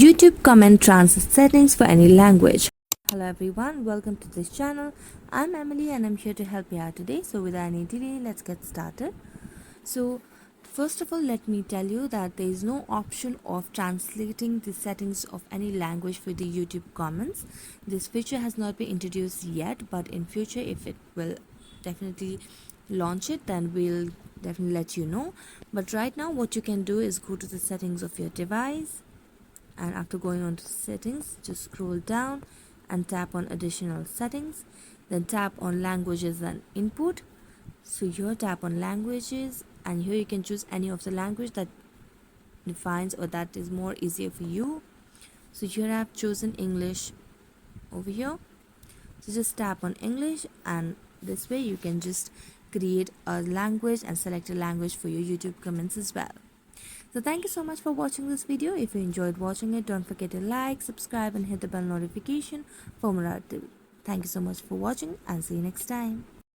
YouTube comment translate settings for any language. Hello everyone, welcome to this channel. I'm Emily and I'm here to help you out today. So without any delay, let's get started. So first of all, let me tell you that there is no option of translating the settings of any language for the YouTube comments. This feature has not been introduced yet, but in future if it will definitely launch it, then we'll definitely let you know. But right now what you can do is go to the settings of your device, and after going on to settings, just scroll down and tap on additional settings, then tap on languages and input. So here tap on languages, and here you can choose any of the language that defines or that is more easier for you. So here I have chosen English over here, so just tap on English, and this way you can just create a language and select a language for your YouTube comments as well. So thank you so much for watching this video. If you enjoyed watching it, don't forget to like, subscribe and hit the bell notification for more updates. Thank you so much for watching and see you next time.